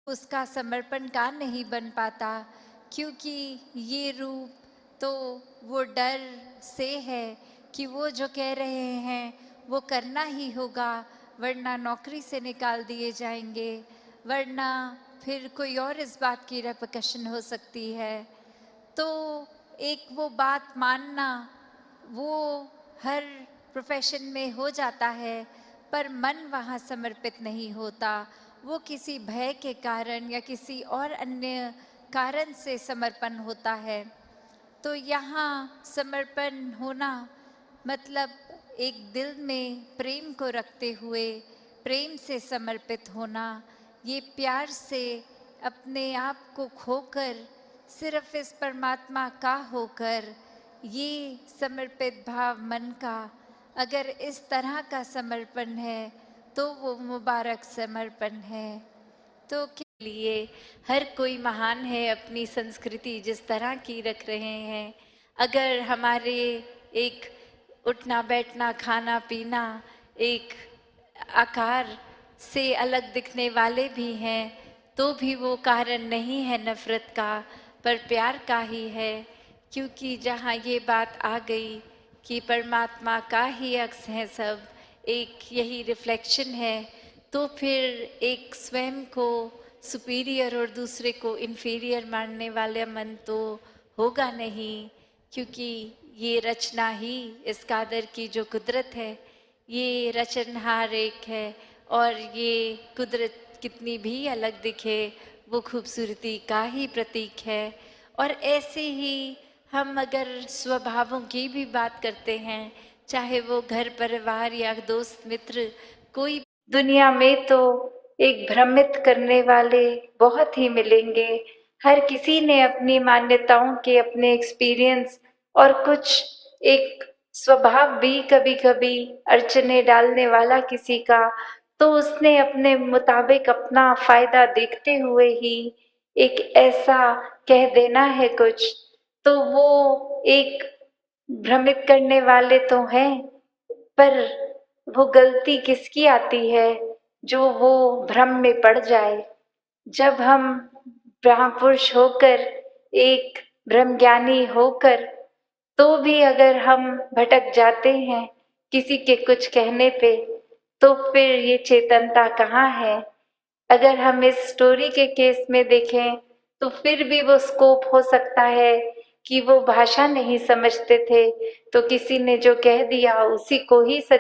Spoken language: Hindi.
उसका समर्पण का नहीं बन पाता, क्योंकि ये रूप तो वो डर से है कि वो जो कह रहे हैं वो करना ही होगा, वरना नौकरी से निकाल दिए जाएंगे, वरना फिर कोई और इस बात की रेपकशन हो सकती है। तो एक वो बात मानना, वो हर प्रोफेशन में हो जाता है, पर मन वहाँ समर्पित नहीं होता। वो किसी भय के कारण या किसी और अन्य कारण से समर्पण होता है। तो यहाँ समर्पण होना मतलब एक दिल में प्रेम को रखते हुए प्रेम से समर्पित होना, ये प्यार से अपने आप को खोकर सिर्फ इस परमात्मा का होकर, ये समर्पित भाव मन का अगर इस तरह का समर्पण है तो वो मुबारक समर्पण है। तो के लिए हर कोई महान है, अपनी संस्कृति जिस तरह की रख रहे हैं। अगर हमारे एक उठना बैठना खाना पीना एक आकार से अलग दिखने वाले भी हैं, तो भी वो कारण नहीं है नफरत का, पर प्यार का ही है। क्योंकि जहाँ ये बात आ गई कि परमात्मा का ही अक्स है सब, एक यही रिफ्लेक्शन है, तो फिर एक स्वयं को सुपीरियर और दूसरे को इन्फीरियर मानने वाले मन तो होगा नहीं। क्योंकि ये रचना ही इस कादर की जो कुदरत है, ये रचनहार एक है, और ये कुदरत कितनी भी अलग दिखे वो खूबसूरती का ही प्रतीक है। और ऐसे ही हम अगर स्वभावों की भी बात करते हैं, चाहे वो घर परिवार या दोस्त मित्र, कोई दुनिया में तो एक भ्रमित करने वाले बहुत ही मिलेंगे। हर किसी ने अपनी मान्यताओं के अपने एक्सपीरियंस और कुछ एक स्वभाव भी कभी कभी अड़चने डालने वाला किसी का, तो उसने अपने मुताबिक अपना फायदा देखते हुए ही एक ऐसा कह देना है कुछ, तो वो एक भ्रमित करने वाले तो हैं, पर वो गलती किसकी आती है जो वो भ्रम में पड़ जाए। जब हम महापुरुष होकर एक ब्रह्मज्ञानी होकर तो भी अगर हम भटक जाते हैं किसी के कुछ कहने पे, तो फिर ये चेतनता कहाँ है। अगर हम इस स्टोरी के केस में देखें तो फिर भी वो स्कोप हो सकता है कि वो भाषा नहीं समझते थे, तो किसी ने जो कह दिया उसी को ही सच